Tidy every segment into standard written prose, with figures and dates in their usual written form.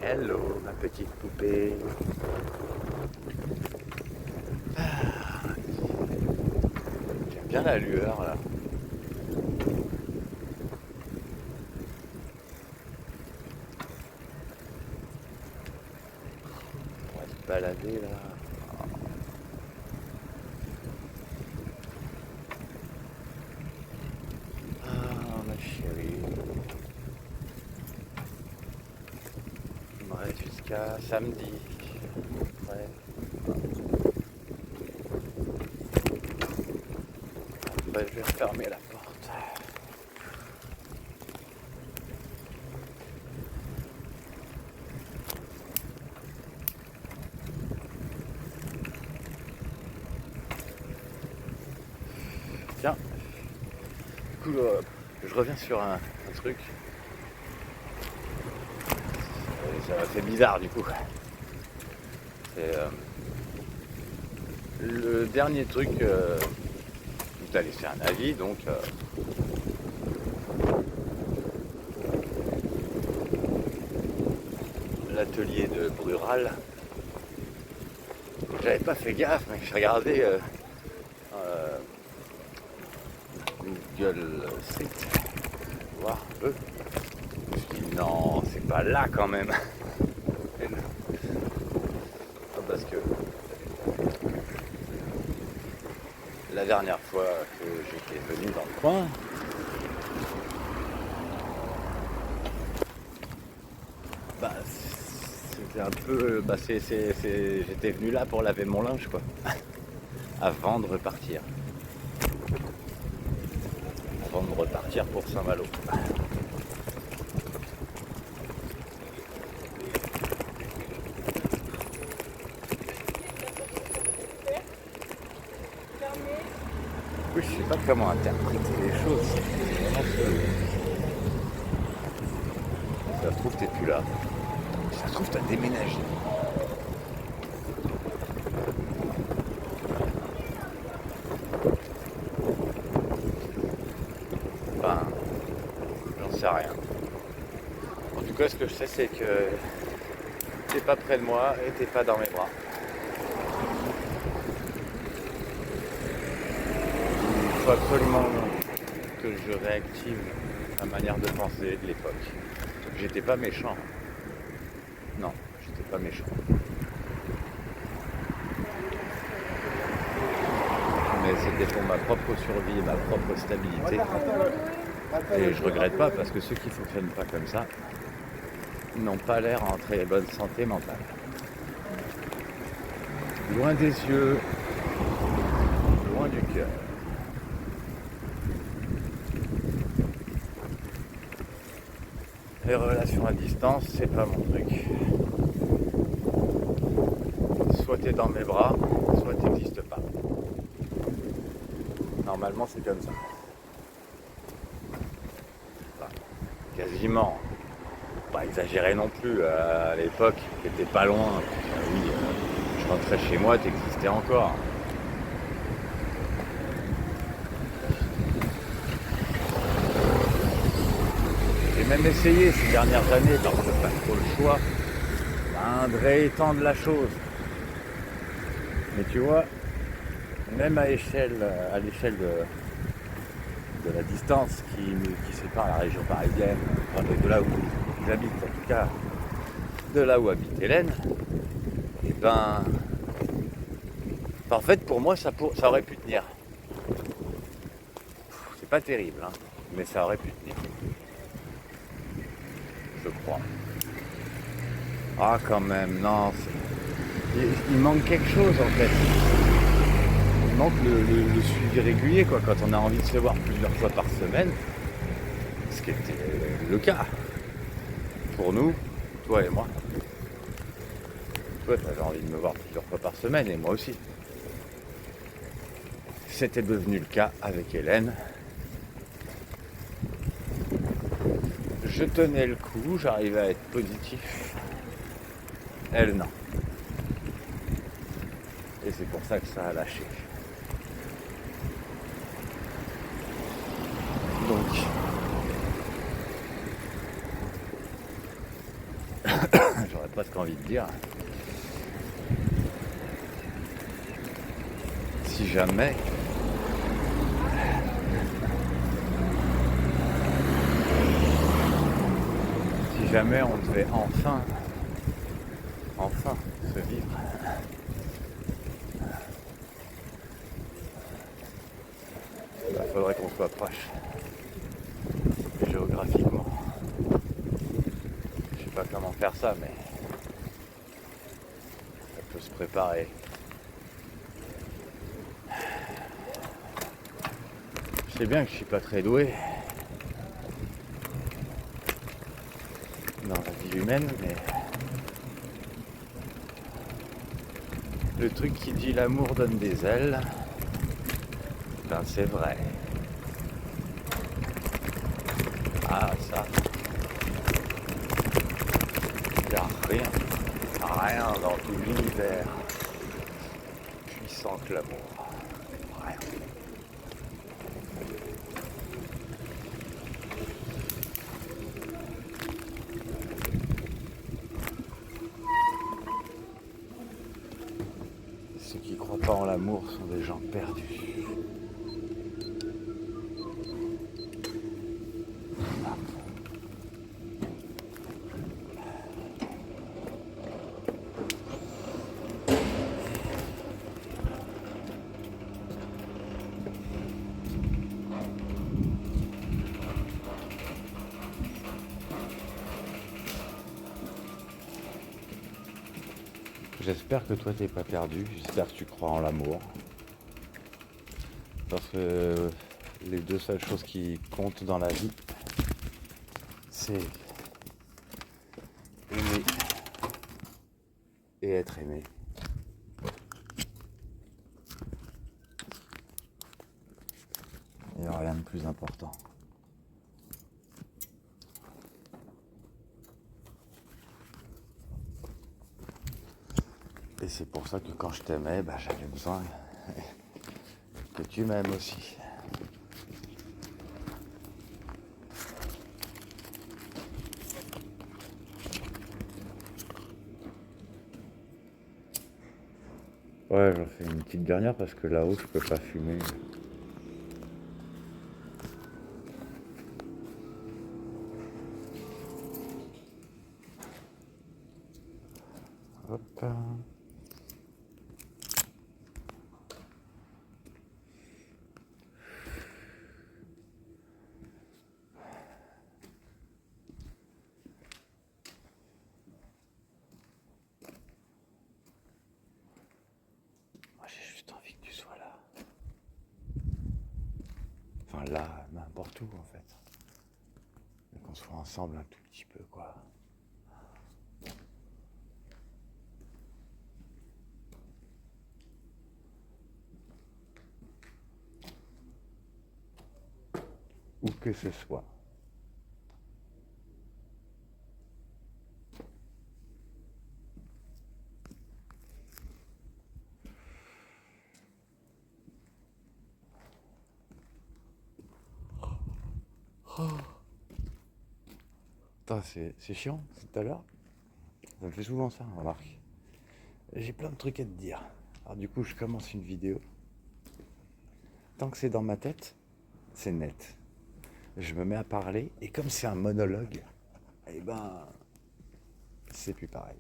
Hello, ma petite poupée. Ah, j'aime bien la lueur là. On va se balader là. Ah, ma chérie. Il me reste jusqu'à samedi. Ouais. Après, je vais fermer la porte. Tiens, du coup, je reviens sur un truc. Ça fait bizarre du coup. C'est le dernier truc. Vous allez faire un avis, donc l'atelier de Brural. J'avais pas fait gaffe, mais j'ai regardé Google Street, voir un peu. Je me suis dit non, c'est pas là quand même. Parce que la dernière fois que j'étais venu dans le coin, bah c'était un peu, j'étais venu là pour laver mon linge quoi, avant de repartir, pour Saint-Malo. Oui, je sais pas comment interpréter les choses. Ça se trouve t'es plus là. Ça se trouve t'as déménagé. Enfin, j'en sais rien. En tout cas, ce que je sais, c'est que t'es pas près de moi et t'es pas dans mes bras. Il faut absolument que je réactive ma manière de penser de l'époque. J'étais pas méchant. Non, j'étais pas méchant. Mais c'était pour ma propre survie et ma propre stabilité. Et je regrette pas parce que ceux qui fonctionnent pas comme ça n'ont pas l'air en très bonne santé mentale. Loin des yeux, loin du cœur. Les relations à distance, c'est pas mon truc. Soit t'es dans mes bras, soit t'existes pas. Normalement, c'est comme ça. Enfin, quasiment. Pas exagéré non plus. À l'époque, t'étais pas loin. Oui, je rentrais chez moi, t'existais encore. J'ai même essayé ces dernières années, parce que pas trop le choix, de réétendre la chose. Mais tu vois, même à l'échelle de la distance qui sépare la région parisienne, enfin de là où j'habite en tout cas, de là où habite Hélène, et ben en fait pour moi ça aurait pu tenir. C'est pas terrible, hein, mais ça aurait pu tenir. Je crois. Ah quand même, non. Il manque quelque chose en fait. Il manque le suivi régulier quoi, quand on a envie de se voir plusieurs fois par semaine. Ce qui était le cas. Pour nous, toi et moi. Toi, tu avais envie de me voir plusieurs fois par semaine et moi aussi. C'était devenu le cas avec Hélène. Je tenais le coup, j'arrivais à être positif. Elle, non. Et c'est pour ça que ça a lâché. Donc, j'aurais presque envie de dire. Si jamais on devait enfin se vivre, il faudrait qu'on soit proche géographiquement. Je sais pas comment faire ça, mais ça peut se préparer. Je sais bien que je suis pas très doué dans la vie humaine, mais le truc qui dit l'amour donne des ailes, ben c'est vrai. Ah ça, il n'y a rien dans tout l'univers puissant que l'amour. Rien. Ceux qui croient pas en l'amour sont des gens perdus. J'espère que toi t'es pas perdu, j'espère que tu crois en l'amour. Parce que les deux seules choses qui comptent dans la vie, c'est aimer et être aimé. Il n'y a rien de plus important. Et c'est pour ça que quand je t'aimais, j'avais besoin que tu m'aimes aussi. Ouais, j'en fais une petite dernière parce que là-haut, je peux pas fumer. Hop. Moi, j'ai juste envie que tu sois là. Enfin, là, n'importe où, en fait. Mais qu'on soit ensemble un tout petit peu, quoi. Où que ce soit. Putain, c'est chiant, c'est tout à l'heure. Ça me fait souvent ça, remarque. J'ai plein de trucs à te dire. Alors du coup, je commence une vidéo. Tant que c'est dans ma tête, c'est net. Je me mets à parler, et comme c'est un monologue, eh ben, c'est plus pareil.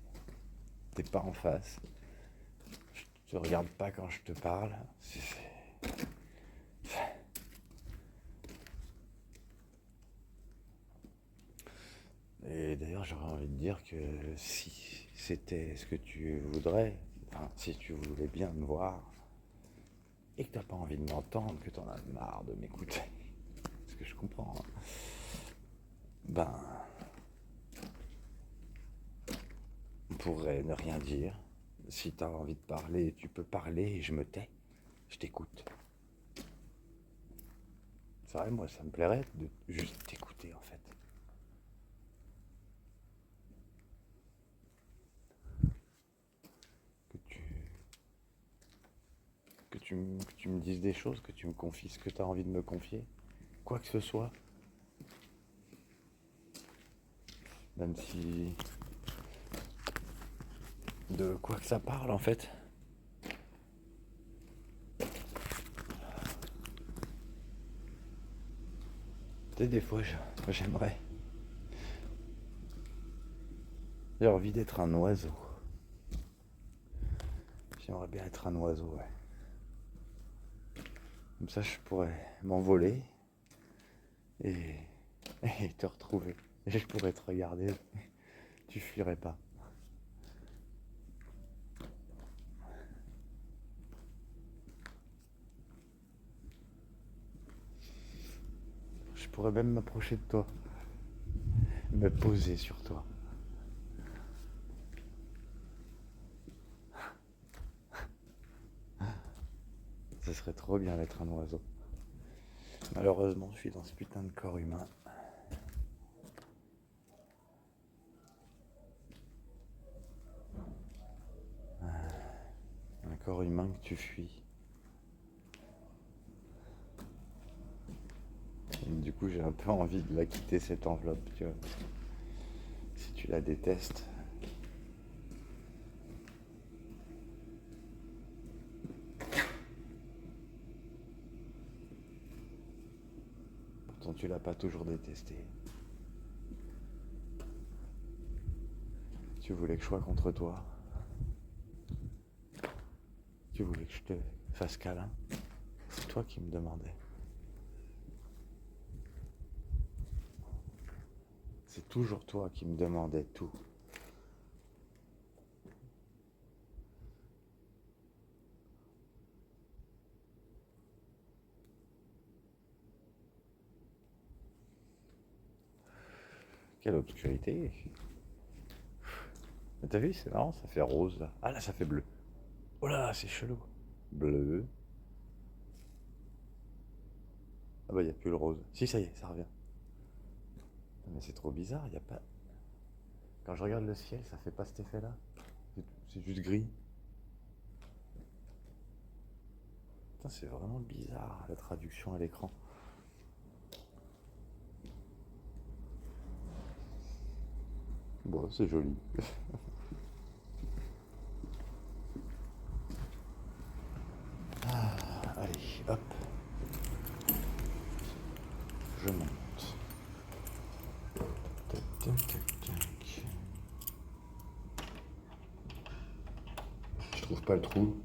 T'es pas en face. Je te regarde pas quand je te parle. Et d'ailleurs, j'aurais envie de dire que si c'était ce que tu voudrais, enfin, si tu voulais bien me voir, et que t'as pas envie de m'entendre, que t'en as marre de m'écouter, ce que je comprends, hein, ben, on pourrait ne rien dire. Si t'as envie de parler, tu peux parler et je me tais, je t'écoute. C'est vrai, moi, ça me plairait de juste t'écouter, en fait. Que tu, que tu me dises des choses, que tu me confies ce que tu as envie de me confier, quoi que ce soit. Même si de quoi que ça parle en fait. Tu sais, des fois, j'aimerais. J'ai envie d'être un oiseau. J'aimerais bien être un oiseau, ouais. Comme ça, je pourrais m'envoler et, et te retrouver. Et je pourrais te regarder. Tu fuirais pas. Je pourrais même m'approcher de toi. Me poser sur toi. Ce serait trop bien d'être un oiseau. Malheureusement, je suis dans ce putain de corps humain. Un corps humain que tu fuis. Et du coup, j'ai un peu envie de la quitter, cette enveloppe, tu vois. Si tu la détestes. Pourtant, tu l'as pas toujours détestée. Tu voulais que je sois contre toi. Tu voulais que je te fasse câlin. C'est toi qui me demandais. C'est toujours toi qui me demandais tout. Quelle obscurité. T'as vu, c'est marrant, ça fait rose là. Ah là, ça fait bleu. Oh là, c'est chelou. Bleu. Ah bah, il n'y a plus le rose. Si, ça y est, ça revient. Mais c'est trop bizarre, il n'y a pas... Quand je regarde le ciel, ça fait pas cet effet-là. C'est juste gris. Putain, c'est vraiment bizarre, la traduction à l'écran. Bon, c'est joli. Allez, hop. Je monte. Tac, tac, tac, tac. Je trouve pas le trou.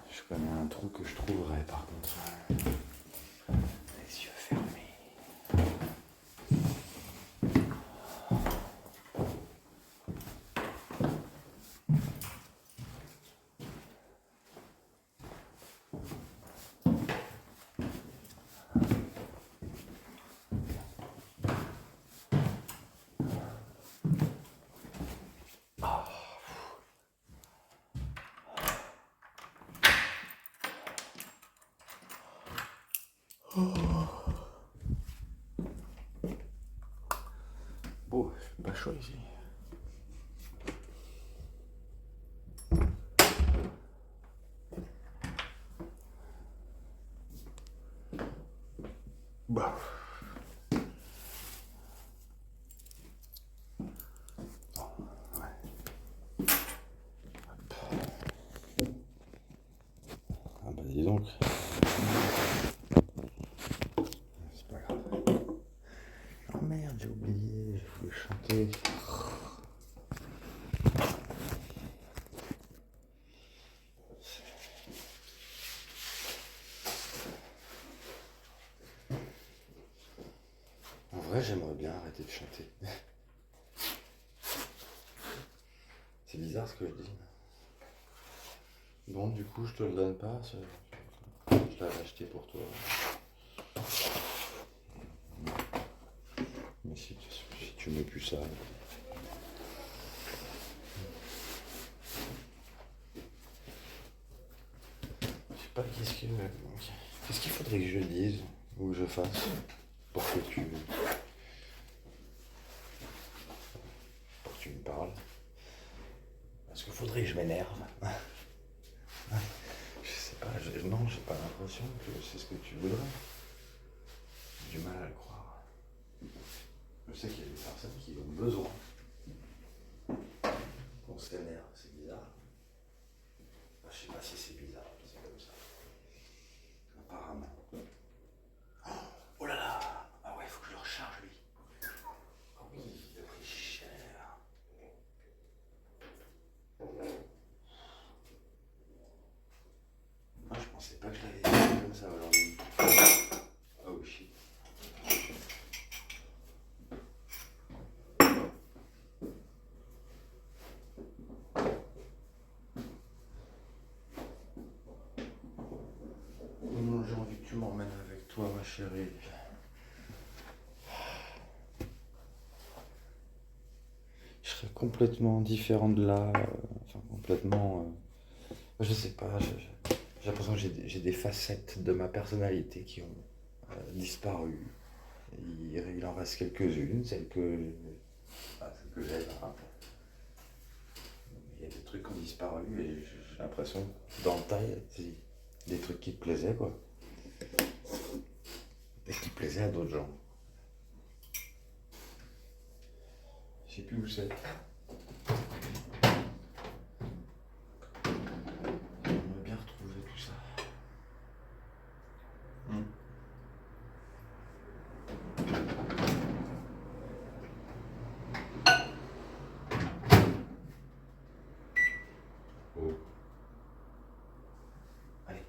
Je connais un trou que je trouverai par contre. Les yeux fermés. Bon, c'est pas chaud ici. Bah. Ah bah dis donc. C'est pas grave. Oh merde, j'ai oublié, je voulais chanter. En vrai, j'aimerais bien arrêter de chanter. C'est bizarre ce que je dis. Bon, du coup, je te le donne pas. Je l'avais acheté pour toi. Mais si tu mets plus ça. Je sais pas qu'est-ce qu'il faudrait que je dise ou que je fasse pour que tu me parles. Parce qu'il faudrait que je m'énerve. Je sais pas, non, j'ai pas l'impression que c'est ce que tu voudrais. J'ai du mal à le croire. Je sais qu'il y a des personnes qui ont besoin qu'on s'énerve, c'est bizarre. Enfin, je sais pas si c'est bizarre, c'est comme ça. Apparemment. Oh là là. Ah ouais, il faut que je le recharge lui. Oh oui, il a pris cher. Ah, je pensais pas que je l'avais fait comme ça aujourd'hui. Oh shit. Non, j'ai envie que tu m'emmènes avec toi, ma chérie. Je serais complètement différent de là. Enfin, complètement. Je sais pas. J'ai l'impression que j'ai des facettes de ma personnalité qui ont disparu. Il en reste quelques-unes, celles que j'aime. Hein. Il y a des trucs qui ont disparu et j'ai l'impression que dans le tas, il y a des trucs qui te plaisaient, quoi. Et qui plaisaient à d'autres gens. Je sais plus où c'est. J'aimerais bien retrouver tout ça. Oh. Allez.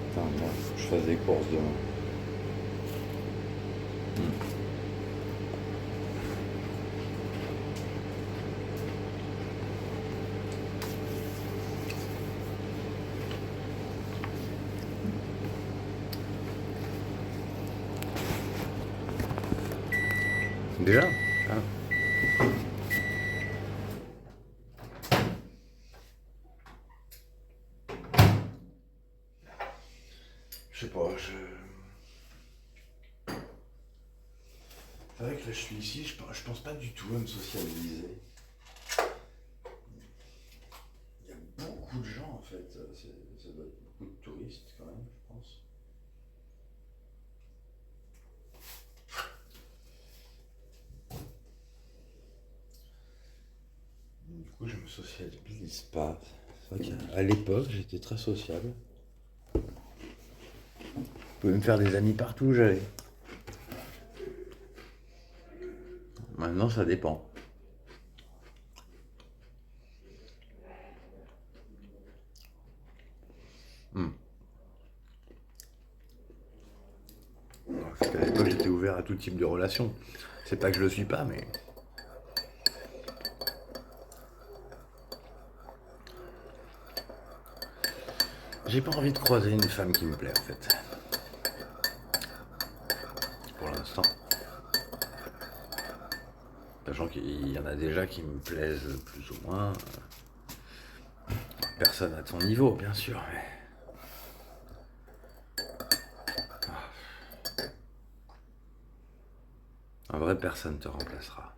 Putain, moi, faut que je fasse des courses demain. Déjà ah. Je sais pas, c'est vrai que là je suis ici, je pense pas du tout à me socialiser. Il y a beaucoup de gens en fait, ça doit être beaucoup de touristes quand même, je pense. Du coup, je me socialise pas. C'est vrai qu'à l'époque, j'étais très sociable. Je pouvais me faire des amis partout où j'allais. Maintenant, ça dépend. Parce qu'à l'époque, j'étais ouvert à tout type de relations. C'est pas que je le suis pas, mais j'ai pas envie de croiser une femme qui me plaît en fait. Pour l'instant. Sachant qu'il y en a déjà qui me plaisent plus ou moins. Personne à ton niveau, bien sûr, mais. En vrai, personne te remplacera.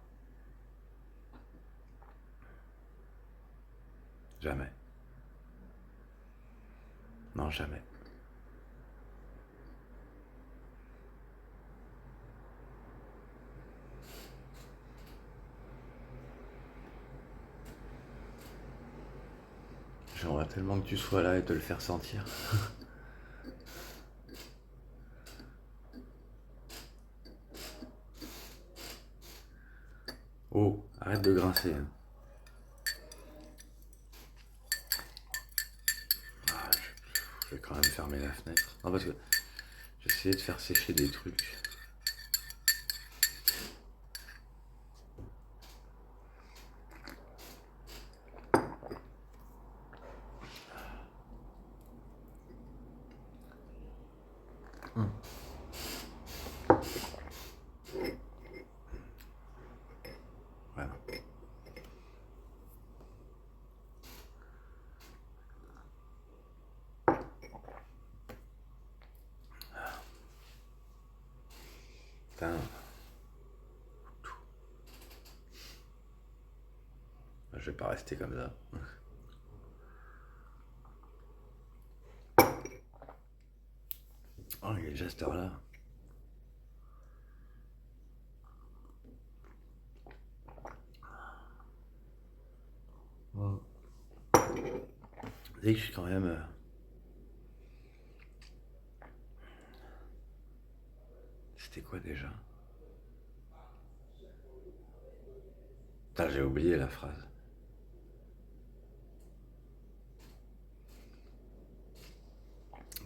Jamais. Non, jamais. J'aimerais tellement que tu sois là et te le faire sentir. Oh, arrête de grincer. Hein. Ah, je vais quand même fermer la fenêtre. Non, parce que j'essayais de faire sécher des trucs. Voilà. Putain, je vais pas rester comme ça. Oh, il est déjà cette heure-là. Vous savez que je suis quand même... C'était quoi déjà? Putain, j'ai oublié la phrase.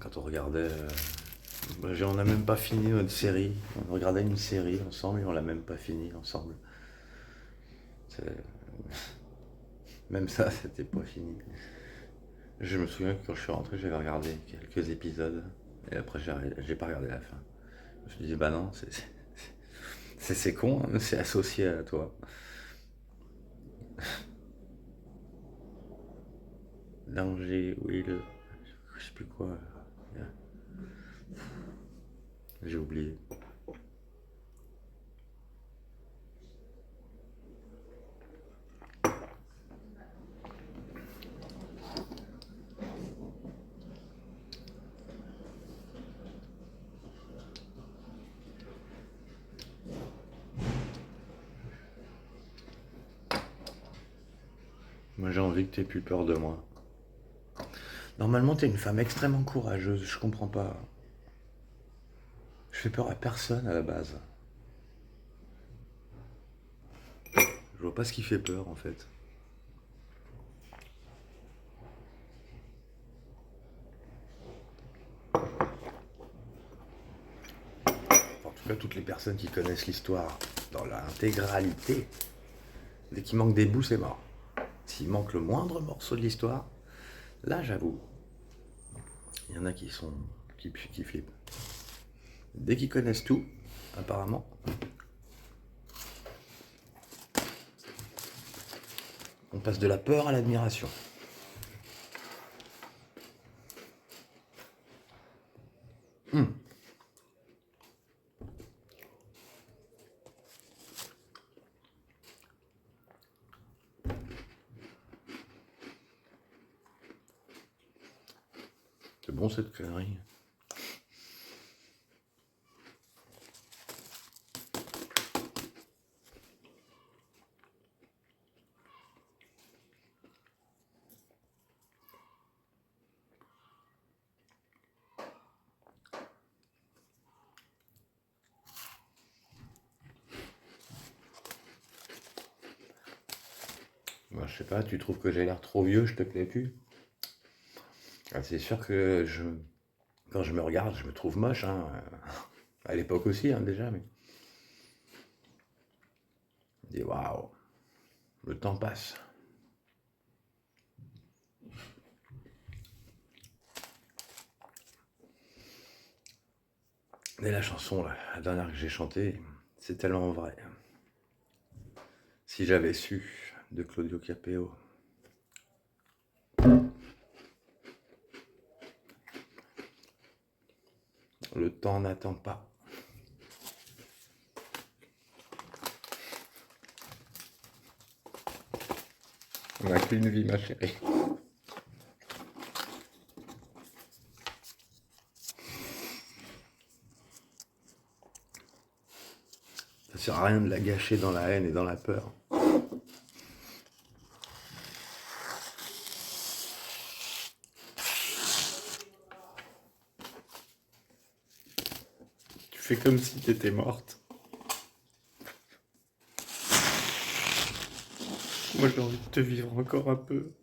Quand on regardait... on n'a même pas fini notre série. On regardait une série ensemble et on l'a même pas fini ensemble. Même ça, c'était pas fini. Je me souviens que quand je suis rentré, j'avais regardé quelques épisodes. Et après, j'ai pas regardé la fin. Je me suis dit, bah non, c'est con, hein, c'est associé à toi. Danger, Will, je sais plus quoi. J'ai oublié. Moi, j'ai envie que t'aies plus peur de moi. Normalement, t'es une femme extrêmement courageuse, je comprends pas. Je fais peur à personne à la base. Je vois pas ce qui fait peur en fait. En tout cas, toutes les personnes qui connaissent l'histoire dans l'intégralité, dès qu'il manque des bouts, c'est mort. S'il manque le moindre morceau de l'histoire, là j'avoue, il y en a qui flippent. Dès qu'ils connaissent tout, apparemment, on passe de la peur à l'admiration. C'est bon cette connerie. Moi, je sais pas, tu trouves que j'ai l'air trop vieux, je te plais plus? Ah, c'est sûr que quand je me regarde, je me trouve moche, hein. À l'époque aussi, hein, déjà, mais. Je dis waouh, le temps passe. Et la chanson, là, la dernière que j'ai chantée, c'est tellement vrai. Si j'avais su, de Claudio Capéo. Le temps n'attend pas. On n'a qu'une vie, ma chérie. Ça sert à rien de la gâcher dans la haine et dans la peur. Tu fais comme si t'étais morte. Moi, j'ai envie de te vivre encore un peu.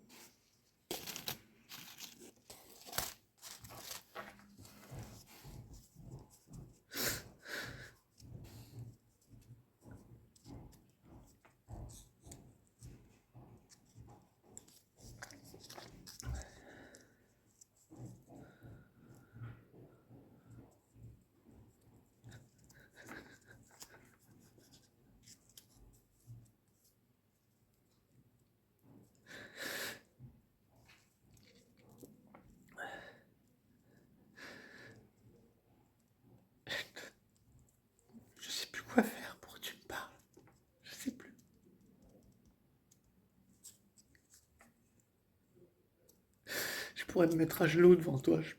pourrais me mettre à genoux devant toi. Je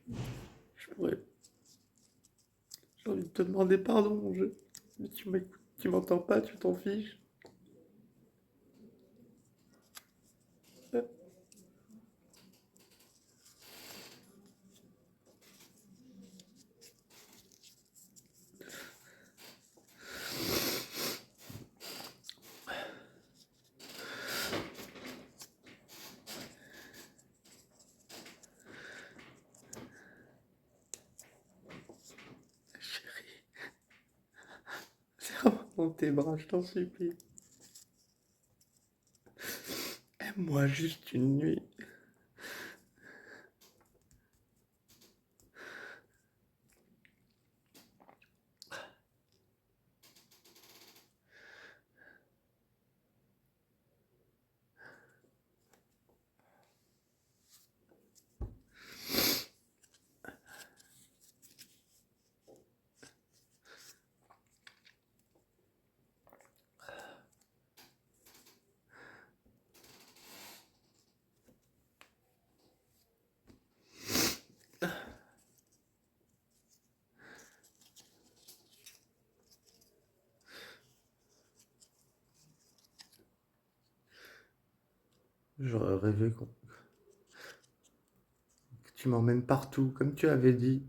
pourrais. J'ai envie de te demander pardon, mon jeu. Mais tu m'écoutes, tu m'entends pas, tu t'en fiches. Euh, Chérie, serre-moi dans tes bras, je t'en supplie. Aime-moi juste une nuit. J'aurais rêvé que tu m'emmènes partout, comme tu avais dit.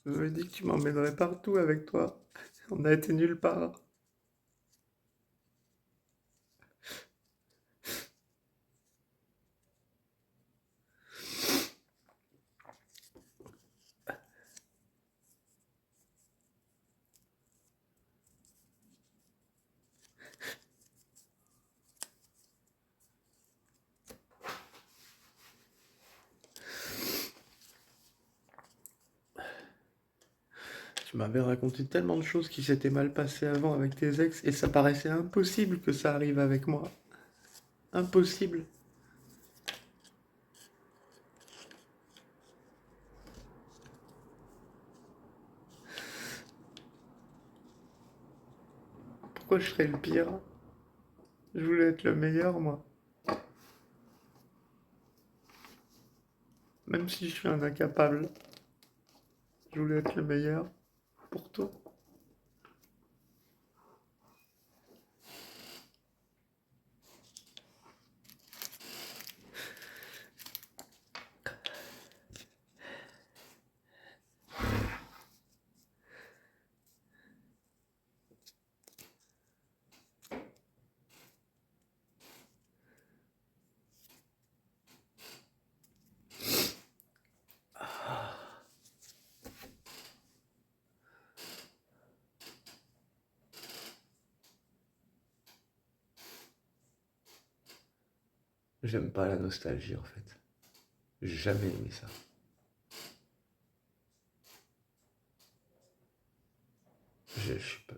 Tu m'avais dit que tu m'emmènerais partout avec toi. On a été nulle part. Tu m'avais raconté tellement de choses qui s'étaient mal passées avant avec tes ex et ça paraissait impossible que ça arrive avec moi. Impossible. Pourquoi je serais le pire? Je voulais être le meilleur, moi. Même si je suis un incapable, je voulais être le meilleur pour toi. J'aime pas la nostalgie en fait. J'ai jamais aimé ça. Je suis pas.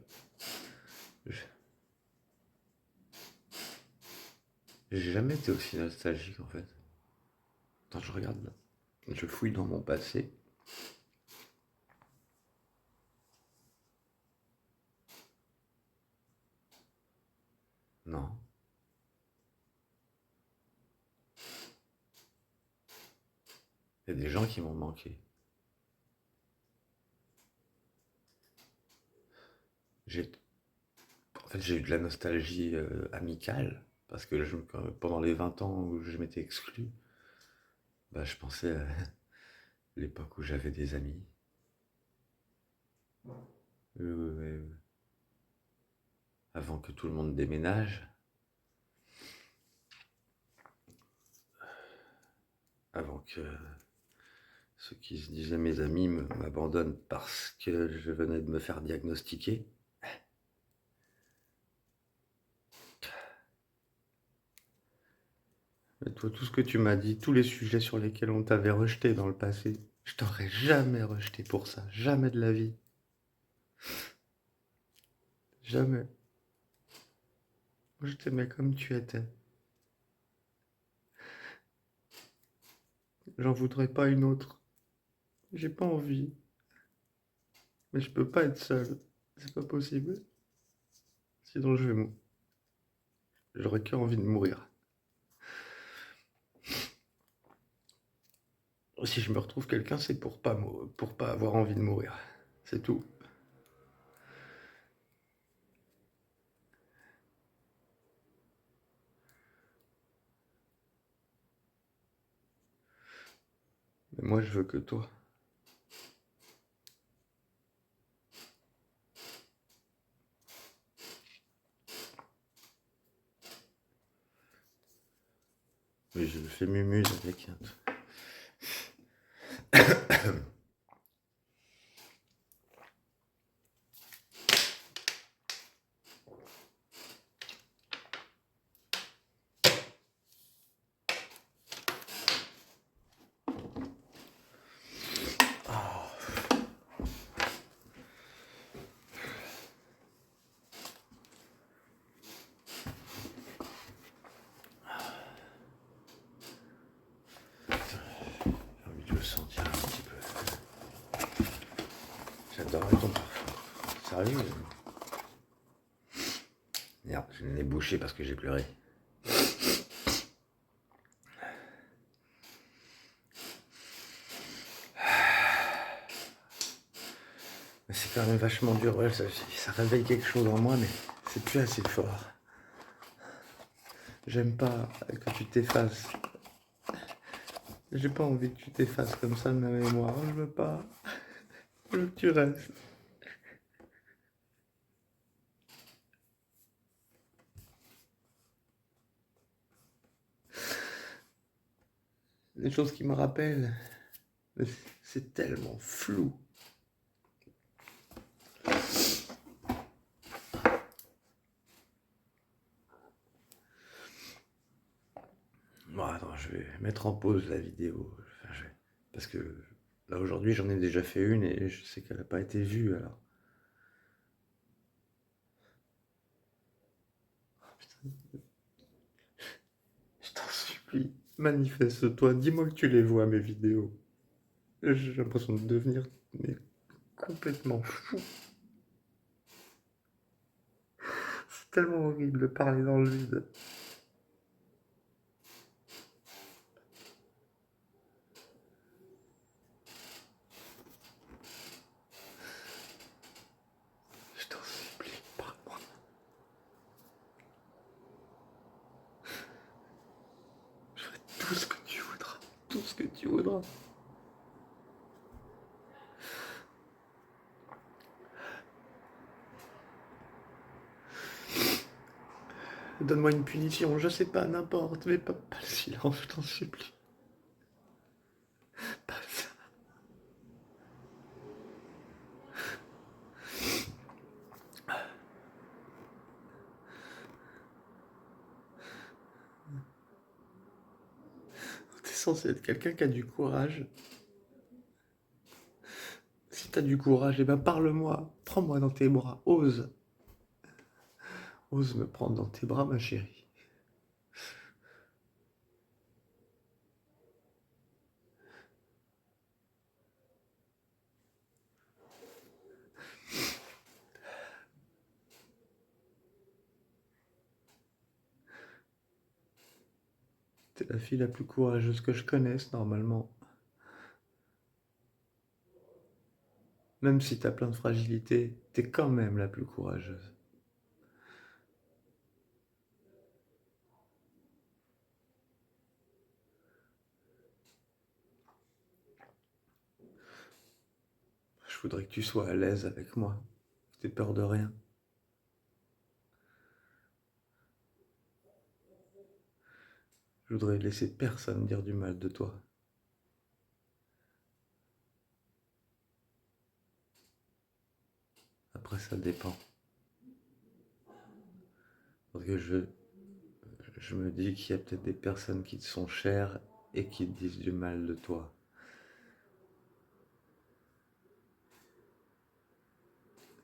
je- J'ai jamais été aussi nostalgique en fait. Quand je regarde là, je fouille dans mon passé. Non. Il y a des gens qui m'ont manqué. J'ai En fait, j'ai eu de la nostalgie amicale, parce que pendant les 20 ans où je m'étais exclu, bah, je pensais à l'époque où j'avais des amis. Euh, Avant que tout le monde déménage, avant que ceux qui se disaient mes amis m'abandonnent parce que je venais de me faire diagnostiquer. Mais toi, tout ce que tu m'as dit, tous les sujets sur lesquels on t'avait rejeté dans le passé, je t'aurais jamais rejeté pour ça, jamais de la vie, jamais. Moi, je t'aimais comme tu étais. J'en voudrais pas une autre. J'ai pas envie, mais je peux pas être seul. C'est pas possible. Sinon, je vais J'aurais que envie de mourir. Si je me retrouve quelqu'un, c'est pour pas avoir envie de mourir. C'est tout. Mais moi, je veux que toi. Oui, je fais mumuse avec un truc. J'ai envie de le sentir un petit peu. J'adorais ton parfum. Sérieux? Merde, je l'ai bouché parce que j'ai pleuré. Mais c'est quand même vachement dur. Ouais, ça réveille quelque chose en moi, mais c'est plus assez fort. J'aime pas que tu t'effaces. J'ai pas envie que tu t'effaces comme ça de ma mémoire. Je veux pas. Je veux que tu restes. Les choses qui me rappellent. Mais c'est tellement flou. Bon, attends, je vais mettre en pause la vidéo. Enfin, parce que là, aujourd'hui, j'en ai déjà fait une et je sais qu'elle n'a pas été vue, alors. Oh, putain, je t'en supplie, manifeste-toi, dis-moi que tu les vois, mes vidéos. J'ai l'impression de devenir mais, complètement fou. C'est tellement horrible de parler dans le vide. Je t'en supplie, parle-moi. Je ferai tout ce que tu voudras. Tout ce que tu voudras. Donne-moi une punition, je sais pas, n'importe, mais pas le silence, je t'en supplie. Pas ça. T'es censé être quelqu'un qui a du courage. Si t'as du courage, eh ben parle-moi. Prends-moi dans tes bras. Ose. Ose me prendre dans tes bras, ma chérie. T'es la fille la plus courageuse que je connaisse, normalement. Même si t'as plein de fragilités, t'es quand même la plus courageuse. Je voudrais que tu sois à l'aise avec moi. Que t'aies peur de rien. Je voudrais laisser personne dire du mal de toi. Après, ça dépend. Parce que je me dis qu'il y a peut-être des personnes qui te sont chères et qui te disent du mal de toi.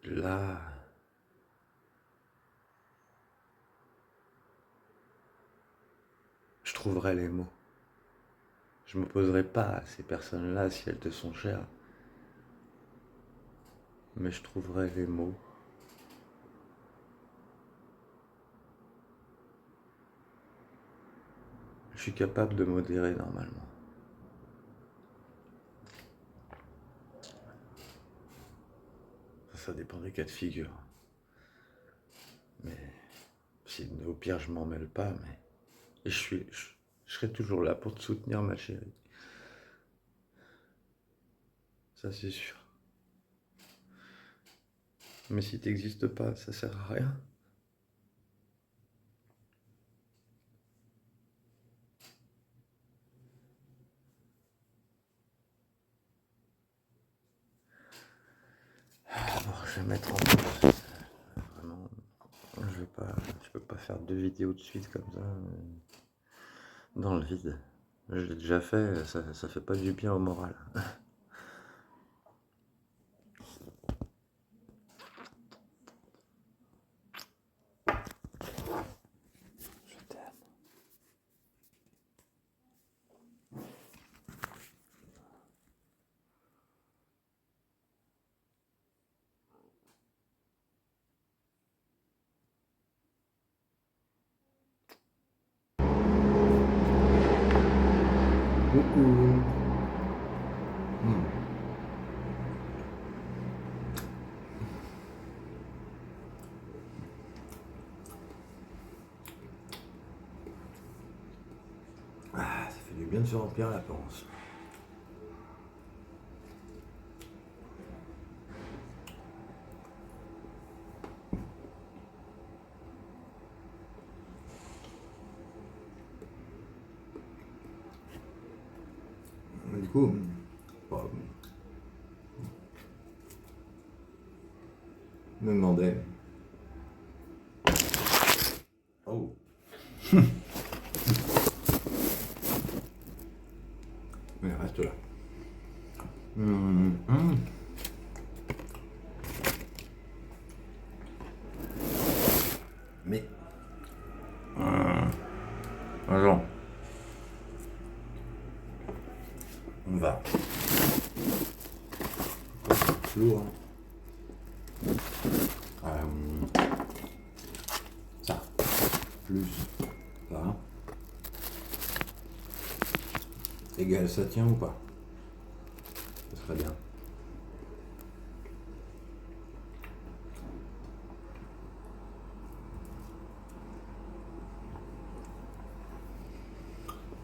Là, je trouverai les mots. Je m'opposerai pas à ces personnes-là si elles te sont chères. Mais je trouverai les mots. Je suis capable de modérer normalement. ça dépend des cas de figure. Mais si, au pire, je m'en mêle pas, mais et je serai toujours là pour te soutenir, ma chérie. Ça, c'est sûr. Mais si t'existes pas, ça sert à rien. Bon, je vais mettre en pause. Vraiment, je peux pas faire 2 vidéos de suite comme ça, dans le vide. Je l'ai déjà fait, ça fait pas du bien au moral. Je t'aime. Coucou. Ah, ça fait du bien de se remplir la panse. Du coup, bah, je me demandais. Oh. Mais reste là. Mais. Alors. On va. C'est lourd. Ça. Plus ça. Égal, ça tient ou pas? Ça serait bien.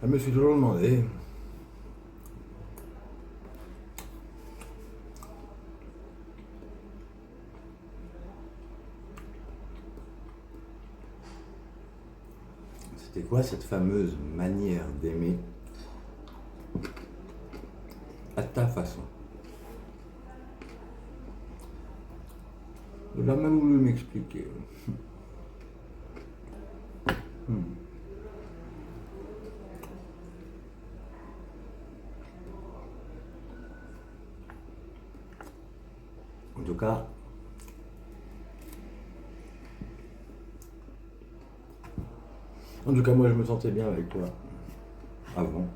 Je me suis toujours demandé. C'était quoi cette fameuse manière d'aimer à ta façon? Il a même voulu m'expliquer. En tout cas, moi je me sentais bien avec toi avant.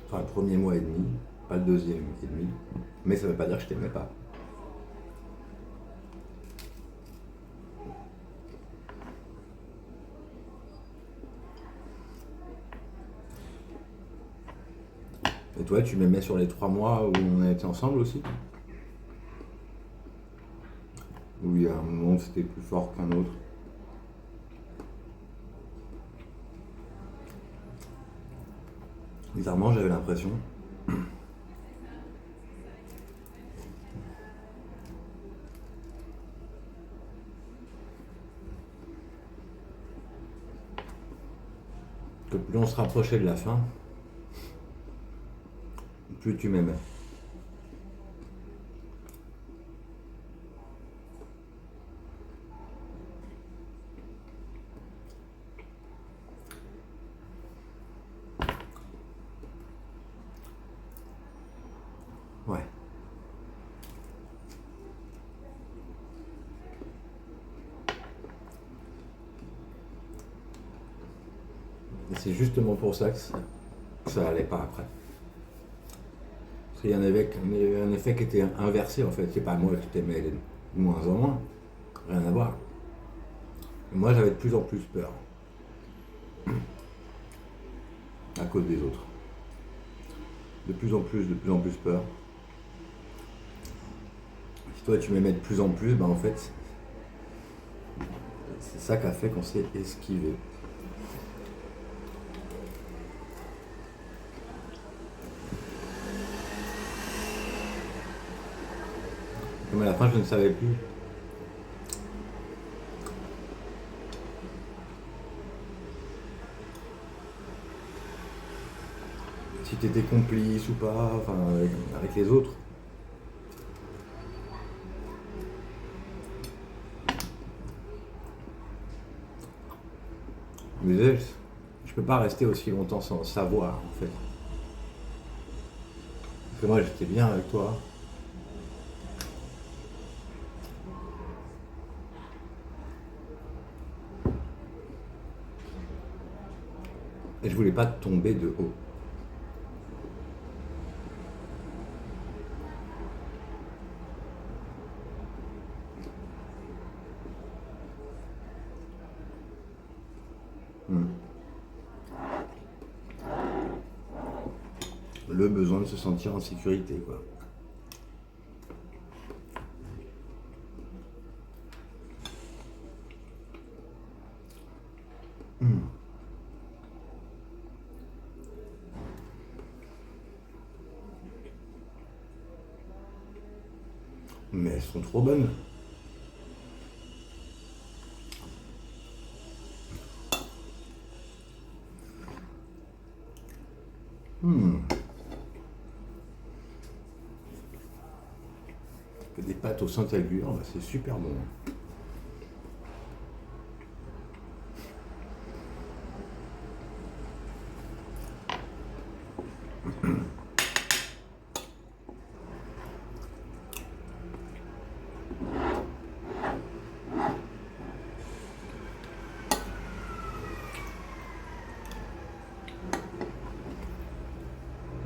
Enfin, le premier mois et demi, pas le deuxième et demi, mais ça veut pas dire que je t'aimais pas. Et toi, tu m'aimais sur les 3 mois où on a été ensemble aussi? Où il y a un moment où c'était plus fort qu'un autre? Bizarrement, j'avais l'impression que plus on se rapprochait de la fin, plus tu m'aimais. Ouais. Et c'est justement pour ça que ça allait pas après. Parce qu'il y avait un effet qui était inversé en fait. C'est pas moi qui t'aimais de moins en moins. Rien à voir. Moi, j'avais de plus en plus peur à cause des autres. De plus en plus peur. Si toi, tu m'aimais de plus en plus, ben en fait, c'est ça qu'a fait qu'on s'est esquivé. Comme à la fin, je ne savais plus. Si tu étais complice ou pas, enfin, avec les autres. Mais je peux pas rester aussi longtemps sans savoir, en fait. Parce que moi, j'étais bien avec toi. Et je voulais pas tomber de haut. Le besoin de se sentir en sécurité, quoi. Mais elles sont trop bonnes. Que des pâtes au Saint-Agur, bah, c'est super bon.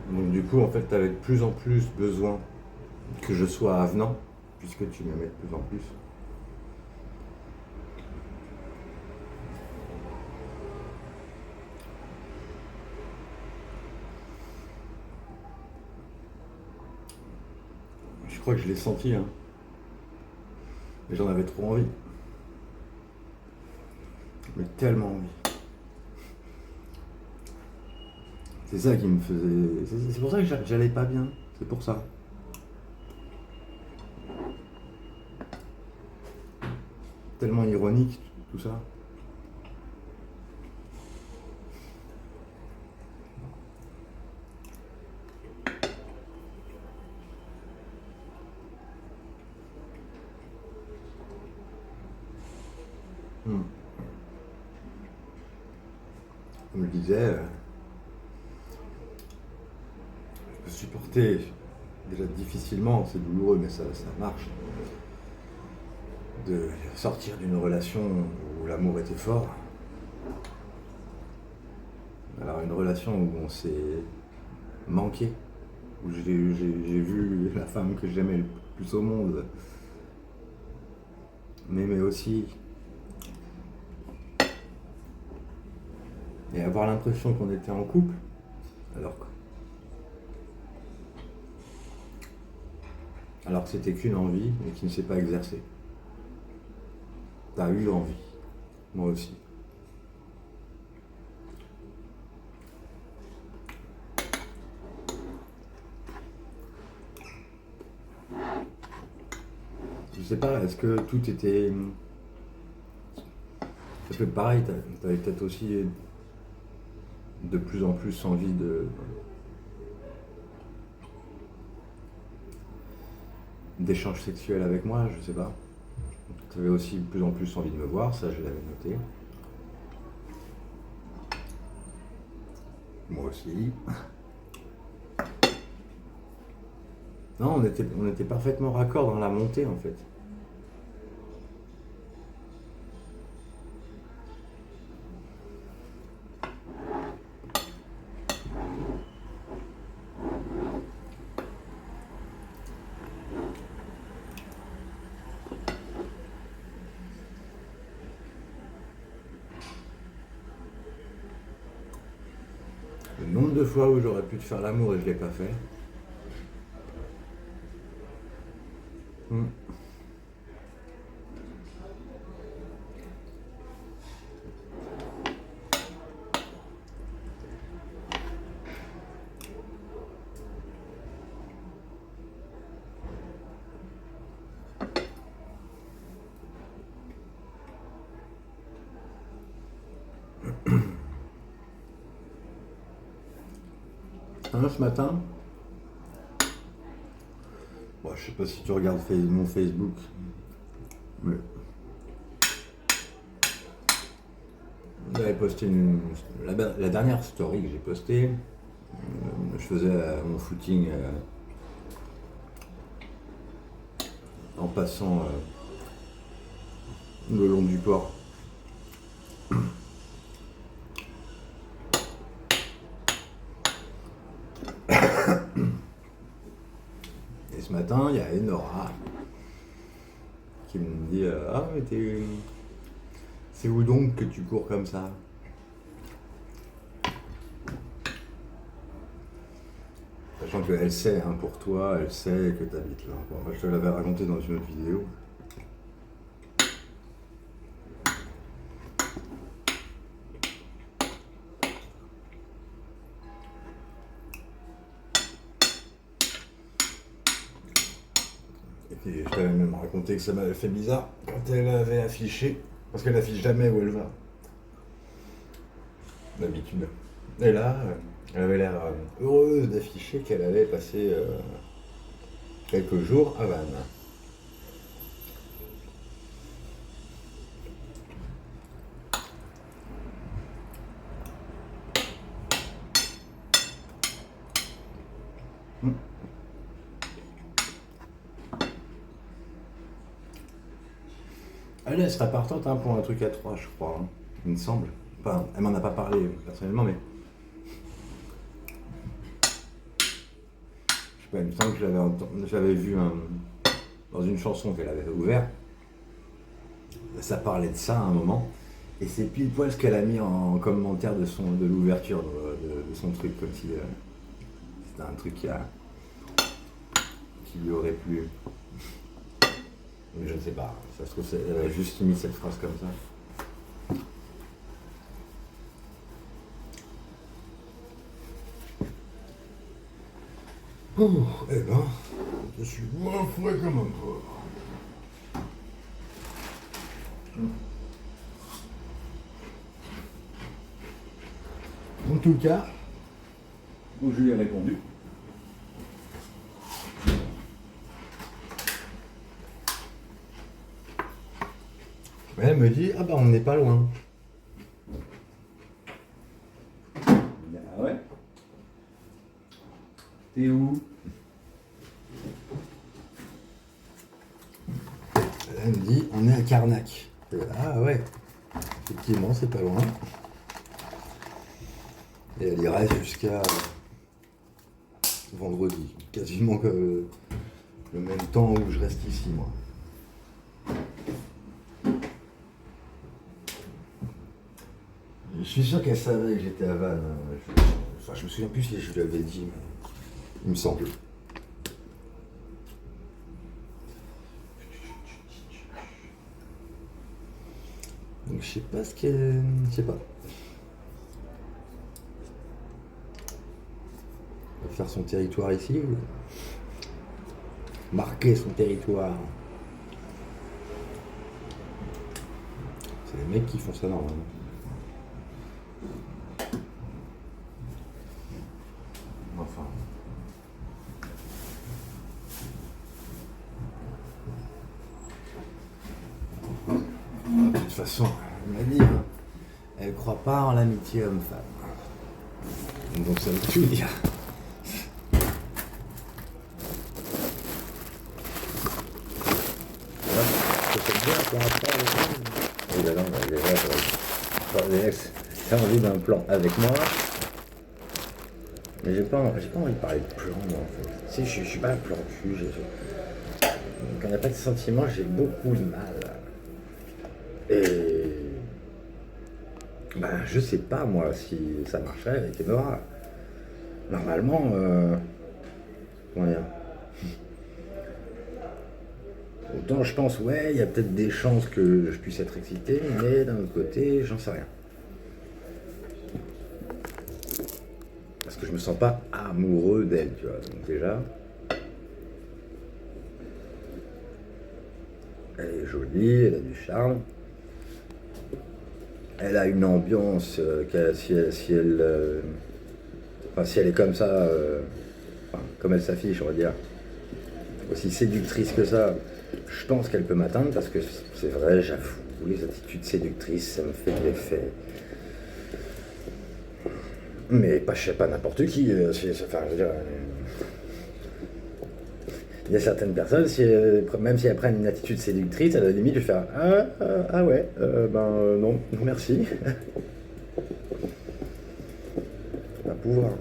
Donc du coup, en fait, tu avais de plus en plus besoin que je sois avenant, puisque tu m'aimais de plus en plus. Je crois que je l'ai senti, hein. Mais j'en avais trop envie. Mais tellement envie. C'est ça qui me faisait... C'est pour ça que j'allais pas bien. C'est pour ça. Tellement ironique, tout ça. Comme je disais, je peux supporter déjà difficilement, c'est douloureux, mais ça marche. De sortir d'une relation où l'amour était fort. Alors une relation où on s'est manqué, où j'ai vu la femme que j'aimais le plus au monde, mais aussi et avoir l'impression qu'on était en couple, alors que c'était qu'une envie, mais qui ne s'est pas exercée. T'as eu envie, moi aussi. Je sais pas, est-ce que tout était... Parce que pareil, t'avais peut-être aussi de plus en plus envie d'échanges sexuels avec moi, je sais pas. Tu avais aussi de plus en plus envie de me voir, ça je l'avais noté. Moi aussi. Non, on était parfaitement raccord dans la montée en fait. Le nombre de fois où j'aurais pu te faire l'amour et je l'ai pas fait. Hmm. Hein, ce matin, bon, je sais pas si tu regardes mon Facebook, mais j'avais posté la dernière story que j'ai postée. Je faisais mon footing en passant le long du port. Et ce matin, il y a Enora qui me dit ah, mais c'est où donc que tu cours comme ça? Sachant qu'elle sait, hein, pour toi, elle sait que tu habites là. Bon, moi, je te l'avais raconté dans une autre vidéo. Et puis, je t'avais même raconté que ça m'avait fait bizarre quand elle avait affiché, parce qu'elle affiche jamais où elle va, d'habitude. Et là, elle avait l'air heureuse d'afficher qu'elle allait passer quelques jours à Vannes. Elle serait partante, hein, pour un truc à 3, je crois, hein, il me semble. Enfin, elle m'en a pas parlé personnellement, mais je sais pas, il me semble que j'avais vu dans une chanson qu'elle avait ouverte. Ça parlait de ça à un moment, et c'est pile poil ce qu'elle a mis en commentaire de l'ouverture de son truc, comme si c'était un truc qui lui aurait plu. Mais je ne sais pas, ça se trouve, elle a juste mis cette phrase comme ça. Ouh, eh ben, je suis moins fouet comme un porc. En tout cas, où je lui ai répondu. Elle me dit, ah bah on n'est pas loin. Ah ouais? T'es où? Elle me dit, on est à Carnac. Ah ouais, effectivement, c'est pas loin. Et elle y reste jusqu'à vendredi, quasiment comme le même temps où je reste ici, moi. Je suis sûr qu'elle savait que j'étais à Vannes. Enfin, je me souviens plus si je lui avais dit, mais il me semble. Donc je sais pas ce qu'elle... Je sais pas. Elle va faire son territoire ici. Marquer son territoire. C'est les mecs qui font ça normalement. Enfin. De toute façon, elle m'a dit, hein, elle croit pas en l'amitié homme-femme. Donc ça veut tout dire. Et là, il est là, t'as envie d'un plan avec moi. Mais j'ai pas envie de parler de plan, moi, en fait. Tu sais, je suis pas un plan cul. Quand il n'y a pas de sentiments, j'ai beaucoup de mal. Et... Ben, je sais pas, moi, si ça marcherait avec Enora. normalement, comment dire, autant je pense, ouais, il y a peut-être des chances que je puisse être excité, mais d'un autre côté, j'en sais rien. Parce que je me sens pas amoureux d'elle, tu vois. Donc déjà, elle est jolie, elle a du charme. Elle a une ambiance, si elle est comme ça, enfin, comme elle s'affiche, on va dire, aussi séductrice que ça, je pense qu'elle peut m'atteindre parce que c'est vrai, j'avoue, les attitudes séductrices, ça me fait de l'effet. Mais pas, je sais pas n'importe qui, enfin, je veux dire, il y a certaines personnes, même si elles prennent une attitude séductrice, à la limite, je vais faire ah ouais, non, merci. Pas pouvoir.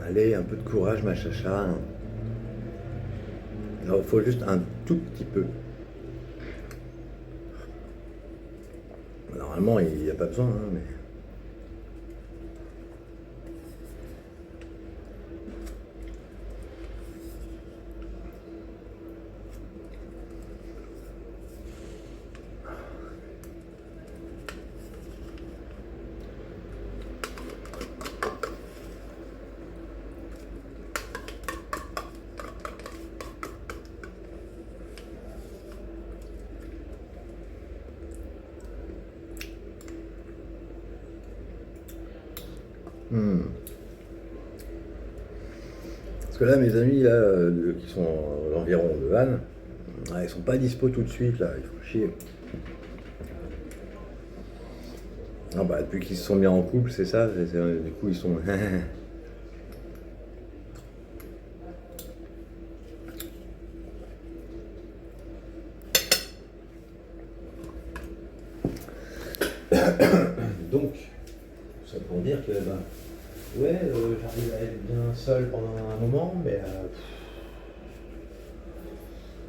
Allez, un peu de courage, ma chacha. Il faut juste un tout petit peu. Normalement, il n'y a pas besoin, hein, mais... Parce que là, mes amis là, qui sont aux environs de Vannes, ils sont pas dispo tout de suite, là, il faut chier. Ah bah, depuis qu'ils se sont mis en couple, c'est ça, du coup, ils sont... Donc, ça pour dire que, ouais, j'arrive à être bien seul pendant un moment, mais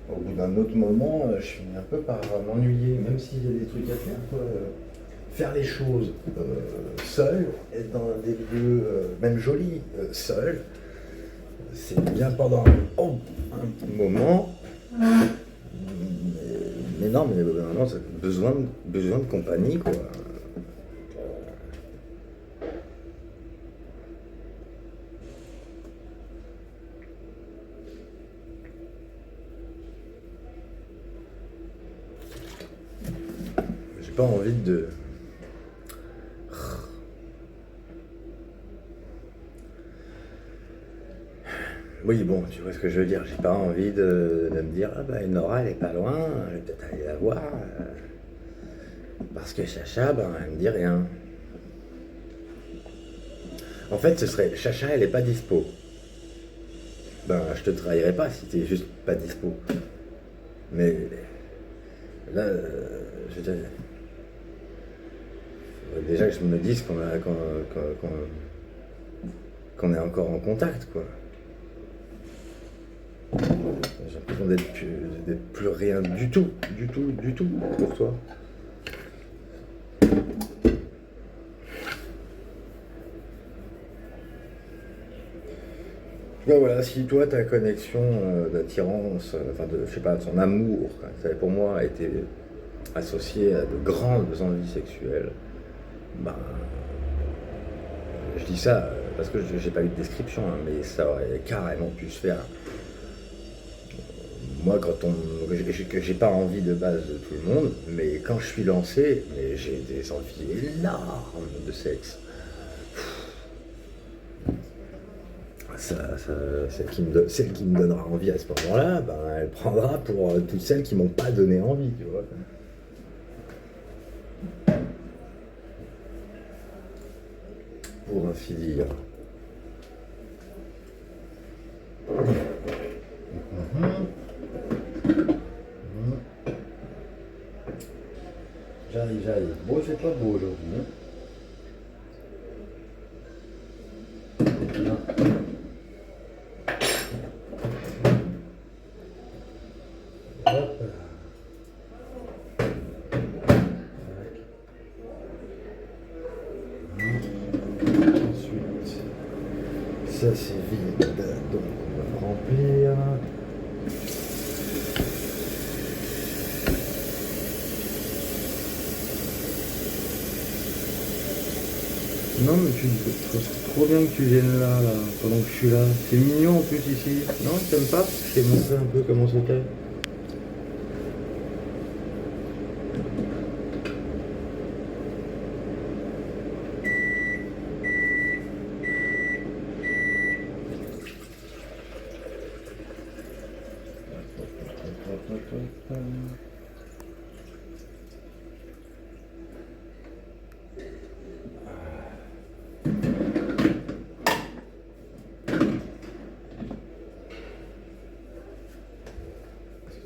au bout d'un autre moment, je finis un peu par m'ennuyer, même s'il y a des trucs à faire, quoi. Faire les choses seul, être dans des lieux, même jolis, seul, c'est bien pendant un petit moment. Mais non, mais vraiment, c'est besoin de compagnie, quoi. J'ai pas envie de... Oui, bon, tu vois ce que je veux dire. J'ai pas envie de me dire, ah bah Nora, elle est pas loin, je vais peut-être aller la voir. Parce que Chacha, elle me dit rien. En fait, ce serait, Chacha, elle est pas dispo. Je te trahirais pas si t'es juste pas dispo. Mais là, je veux dire, faudrait déjà que je me dise qu'on est encore en contact, quoi. J'ai l'impression d'être plus rien du tout pour toi. Ben voilà, si toi ta connexion d'attirance, je sais pas, son amour, quoi, ça, pour moi a été associé à de grandes envies sexuelles, je dis ça parce que j'ai pas eu de description, hein, mais ça aurait carrément pu se faire. Moi, que j'ai pas envie de base de tout le monde, mais quand je suis lancé, j'ai des envies énormes de sexe. Celle qui me donnera envie à ce moment-là, elle prendra pour toutes celles qui m'ont pas donné envie, tu vois. Pour ainsi dire. Bon, il fait pas beau aujourd'hui. Hop là. Ensuite, ça c'est vide, donc on va le remplir. Non mais tu c'est trop bien que tu viennes là, pendant que je suis là. C'est mignon en plus ici. Non, t'aimes pas? Je t'ai montré un peu comment c'était.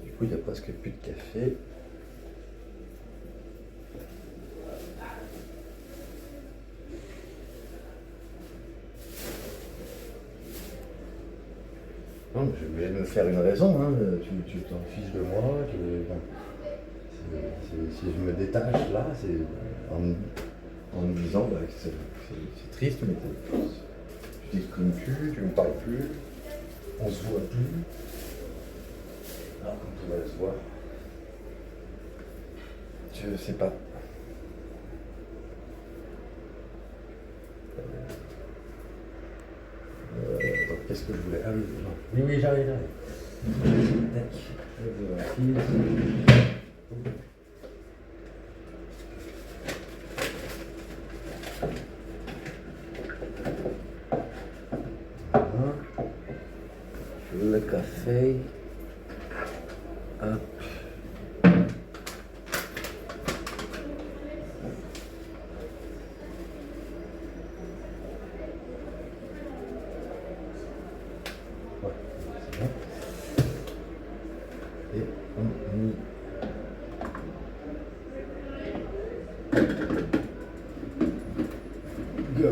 Du coup, il n'y a presque plus de café. Non, mais je vais obligé de me faire une raison, hein. Tu t'en fiches de moi. Bon, si je me détache là, c'est en me disant bah, que c'est triste, mais tu t'exprimes plus, tu me parles plus, on se voit plus. Alors qu'on pourrait se voir. Je sais pas. Attends, qu'est-ce que je voulais? Ah oui, non. Oui, j'arrive. Tac. Le café. Hop. Ouais, c'est bon. Et on y go.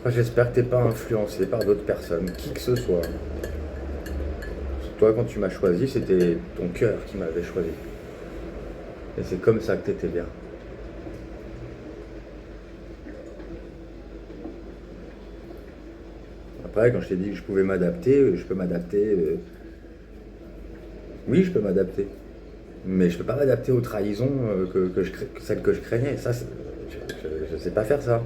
J'espère que t'es pas influencé par d'autres personnes, qui que ce soit. Toi, quand tu m'as choisi, c'était ton cœur qui m'avait choisi. Et c'est comme ça que t'étais bien. Après, quand je t'ai dit que je pouvais m'adapter, je peux m'adapter. Oui, je peux m'adapter. Mais je peux pas m'adapter aux trahisons que celles que je craignais. Ça, je sais pas faire ça.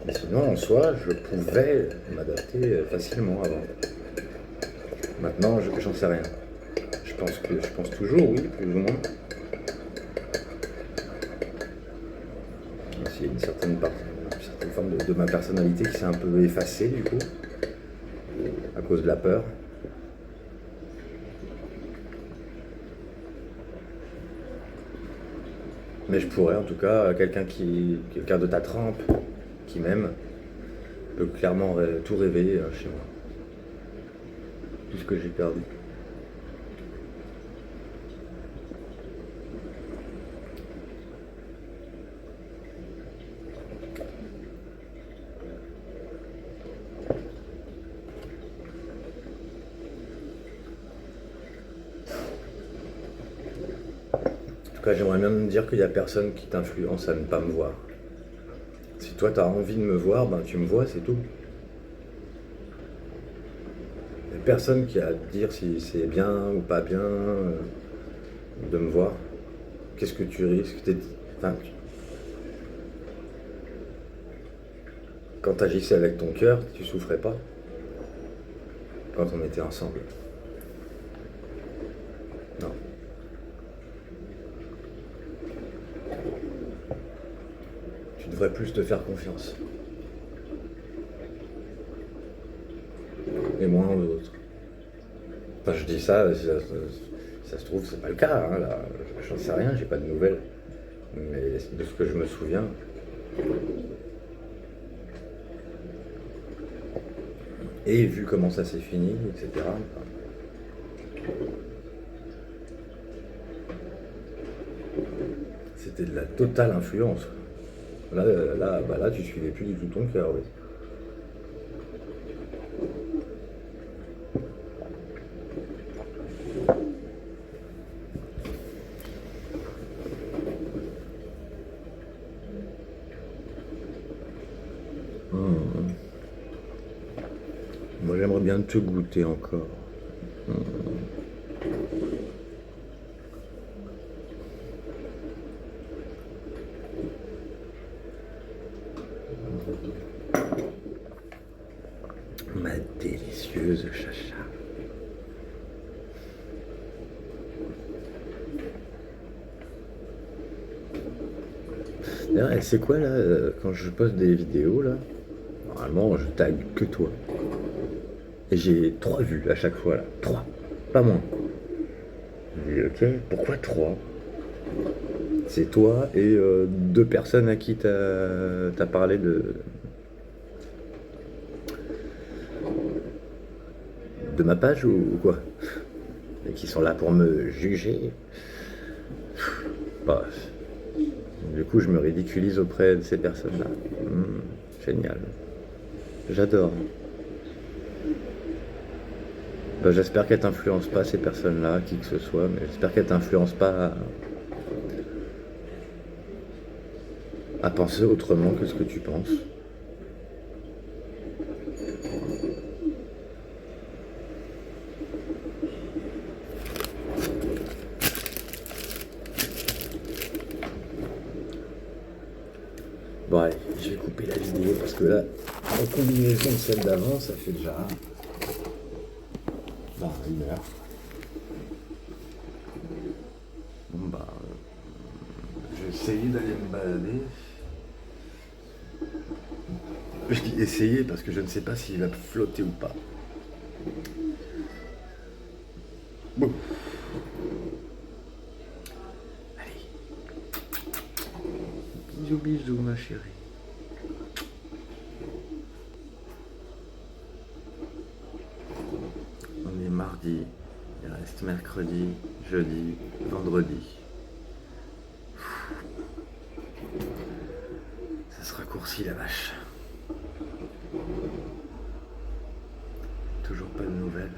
Mais sinon, en soi, je pouvais m'adapter facilement avant. Maintenant, j'en sais rien. Je pense toujours, oui, plus ou moins. Il y a une certaine forme de ma personnalité qui s'est un peu effacée, du coup, à cause de la peur. Mais je pourrais, en tout cas, quelqu'un de ta trempe, qui m'aime, peut clairement tout révéler chez moi. Tout ce que j'ai perdu. En tout cas, j'aimerais bien me dire qu'il n'y a personne qui t'influence à ne pas me voir. Si toi, tu as envie de me voir, ben tu me vois, c'est tout. Il n'y a personne qui a à te dire si c'est bien ou pas bien de me voir. Qu'est-ce que tu risques? Enfin, quand tu agissais avec ton cœur, tu souffrais pas. quand on était ensemble. Non. Tu devrais plus te faire confiance. Et moins aux autres. Enfin, je dis ça, si ça se trouve, c'est pas le cas, hein, là. J'en sais rien, j'ai pas de nouvelles. Mais de ce que je me souviens. Et vu comment ça s'est fini, etc. C'était de la totale influence. Là, tu suivais plus du tout ton cœur. Oui. Moi, j'aimerais bien te goûter encore. Ma délicieuse chacha. D'ailleurs, c'est quoi là, quand je poste des vidéos là, normalement je tag que toi. Et j'ai 3 vues à chaque fois là. 3, pas moins. Je dis ok, pourquoi 3? C'est toi et 2 personnes à qui t'as parlé de ma page ou quoi? Et qui sont là pour me juger. Bah, du coup, je me ridiculise auprès de ces personnes-là. Génial. J'adore. Bah, j'espère qu'elles t'influencent pas, ces personnes-là, qui que ce soit, mais j'espère qu'elles t'influencent pas à penser autrement que ce que tu penses. Bon allez, je vais couper la vidéo parce que là, en combinaison de celle d'avant, ça fait déjà 1 heure. Bon bah, je vais essayer d'aller me balader. Je dis essayer parce que je ne sais pas s'il va flotter ou pas. Bon. Allez. Bisous bisous ma chérie. On est mardi, il reste mercredi, jeudi, vendredi. Ça se raccourcit la vache. Toujours pas de nouvelles.